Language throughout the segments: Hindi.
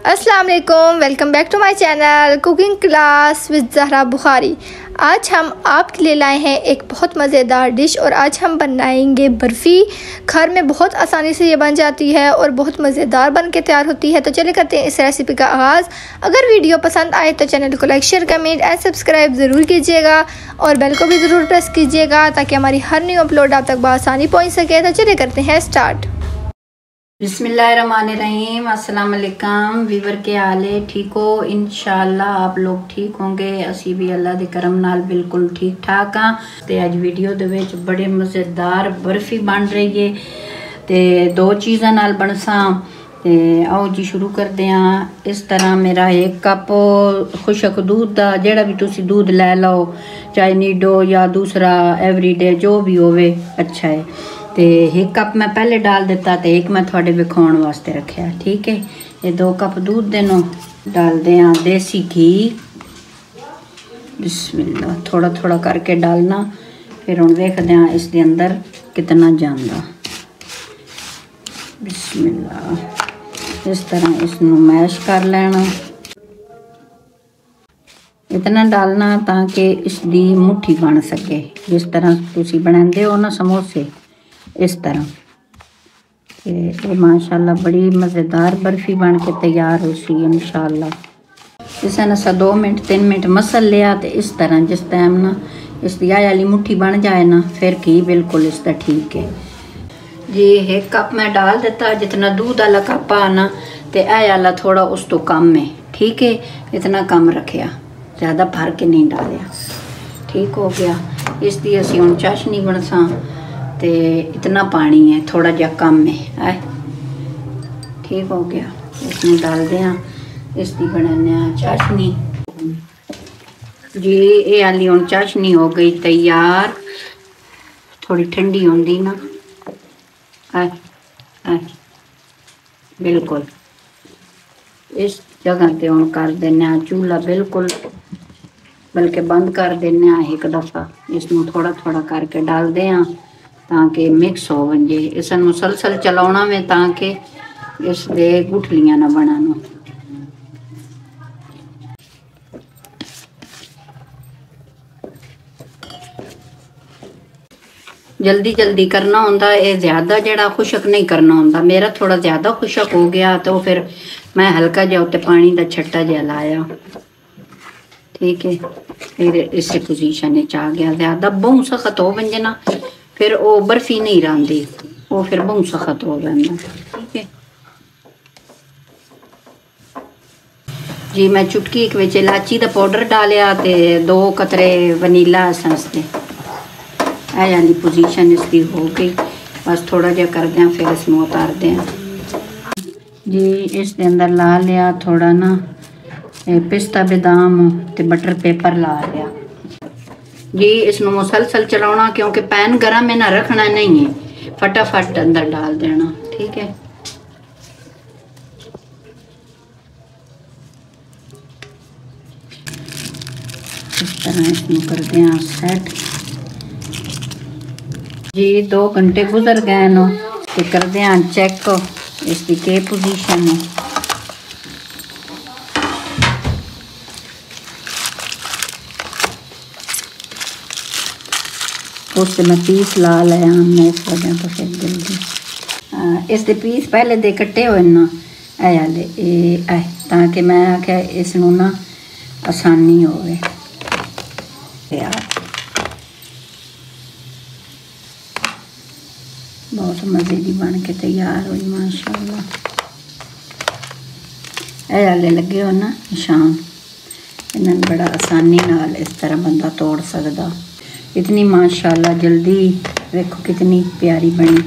अस्सलाम वालेकुम, welcome back to my channel cooking class with Zahra Bukhari. आज हम आपके लिए लाए हैं एक बहुत मज़ेदार डिश और आज हम बनाएंगे बर्फ़ी। घर में बहुत आसानी से ये बन जाती है और बहुत मज़ेदार बन के तैयार होती है। तो चलिए करते हैं इस रेसिपी का आगाज़। अगर वीडियो पसंद आए तो चैनल को like, share, comment and subscribe ज़रूर कीजिएगा और बेल को भी ज़रूर प्रेस कीजिएगा ताकि हमारी हर न्यू अपलोड आप तक बआसानी पहुँच सके। तो चलिए करते हैं स्टार्ट। बिस्मिल्लाहिर्रहमानिर्रहीम। अस्सलाम वालेकुम वीवर के हाल है, ठीक हो? इंशाअल्लाह आप लोग ठीक होंगे। असी भी अल्लाह दे करम नाल बिल्कुल ठीक ठाक हाँ। ते अज वीडियो दे विच बड़े मज़ेदार बर्फ़ी बन रही है ते दो चीज़ां नाल बनसा। ते आओ जी शुरू करते हैं। इस तरह मेरा एक कप खुशक दूध का जेड़ा भी तुसी दूध लै लो, चाहे नीडो या दूसरा एवरीडे जो भी होवे अच्छा है। तो एक कप मैं पहले डाल देता तो एक मैं थोड़े विखाने वास्ते रखा। ठीक है, ये 2 कप दूध देनो डालते हैं देसी घी। बिस्मिल्लाह, थोड़ा थोड़ा करके डालना, फिर हम देखते हैं इसके अंदर कितना जाता। बिस्मिल्लाह, इस तरह इसनू मैश कर लेना। इतना डालना ताकि इसकी मुट्ठी बन सके, जिस तरह तुसी बनाते हो ना समोसे, इस तरह। ये माशाल्लाह बड़ी मज़ेदार बर्फ़ी बन के तैयार हो सी इंशाल्लाह। इस सा 2 मिनट 3 मिनट मसल लिया तो इस तरह जिस टाइम ना इसकी आय वाली मुट्ठी बन जाए ना, फिर घी बिल्कुल इसका ठीक है जी। 1 कप मैं डाल देता, जितना दूध वाला कप आ ना तो आय वाला थोड़ा उस तो कम है। ठीक है, इतना कम रखा, ज़्यादा भर के नहीं डालिया। ठीक हो गया। इसकी असी हम चाशनी बनसा ते इतना पानी है, थोड़ा जा कम है। ठीक हो गया, इसमें डाल दें इसकी बनाने चाशनी जी। ये आली हम चाशनी हो गई तैयार। थोड़ी ठंडी होंगी ना बिल्कुल इस जगह पे हम कर देने चूल्हा बिल्कुल, बल्कि बंद कर देने एक दफ़ा। इसमें थोड़ा थोड़ा करके डाल दें ताकि मिक्स हो वजे। इस मुसलसल चलाना में ताकि इस दे गुठलियां ना बनाना। जल्दी जल्दी करना होंदा है, ज़्यादा जड़ा खुशक नहीं करना होंदा। मेरा थोड़ा ज़्यादा खुशक हो गया तो फिर मैं हल्का जा उत्ते पानी का छट्टा जा लाया। ठीक है, फिर इस पोजीशन में आ गया। ज़्यादा बहुत सख्त हो वजे ना फिर वो बर्फ़ी नहीं रही, वो फिर बहुत सख्त हो जाता। ठीक है जी। मैं चुटकी एक विच इलाची का पाउडर डालिया तो 2 कतरे वनीला एसेंस दे। वाली पोजीशन इसकी हो गई। बस थोड़ा जहा कर दें, फिर इसमें उतार दें जी। इसके अंदर ला लिया थोड़ा ना पिस्ता बादाम ते बटर पेपर ला लिया जी। इसनू मुसलसल चलाना क्योंकि पैन गर्म है ना, रखना नहीं है, फटाफट अंदर डाल देना। ठीक है, इस तरह इसनू करते हैं सेट जी। 2 घंटे गुजर गए नो तो करते हैं चेक इसकी के पोजीशन है। उससे मैं पीस ला लिया हमने इस वजह तो फिर जल्दी इसके पीस पहले दे कट्टे हुए ना आले ताकि मैं आख्या इसनू ना आसानी होवे। बहुत मज़े की बन के तैयार हुई माशाल्लाह। आले लगे हो ना निशान, इन्हें बड़ा आसानी नाल इस तरह बंदा तोड़ सकता। इतनी माशाल्लाह जल्दी देखो कितनी प्यारी बनी,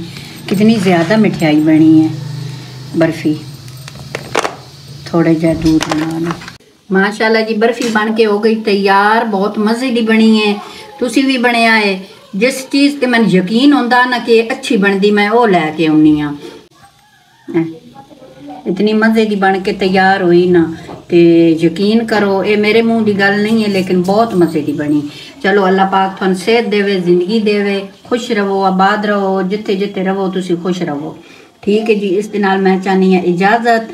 कितनी ज़्यादा मिठाई बनी है बर्फ़ी। थोड़े जा दूध नाल माशाल्लाह जी बर्फ़ी बन के हो गई तैयार। बहुत मज़े की बनी है, तुसी भी बनया है। जिस चीज़ ते मैंने यकीन होंदा ना कि अच्छी बनती मैं वो लैके आउनी हाँ। इतनी मज़े की बन के तैयार हुई ना तो यकीन करो, ये मेरे मुँह की गल नहीं है लेकिन बहुत मज़े की बनी। चलो अल्लाह पाक तुहानू सेहत देवे, जिंदगी देवे, खुश रहो, आबाद रहो, जिथे जिथे रहो तुसी खुश रहो। ठीक है जी। इस दे नाल मैं चाहनी है इजाज़त।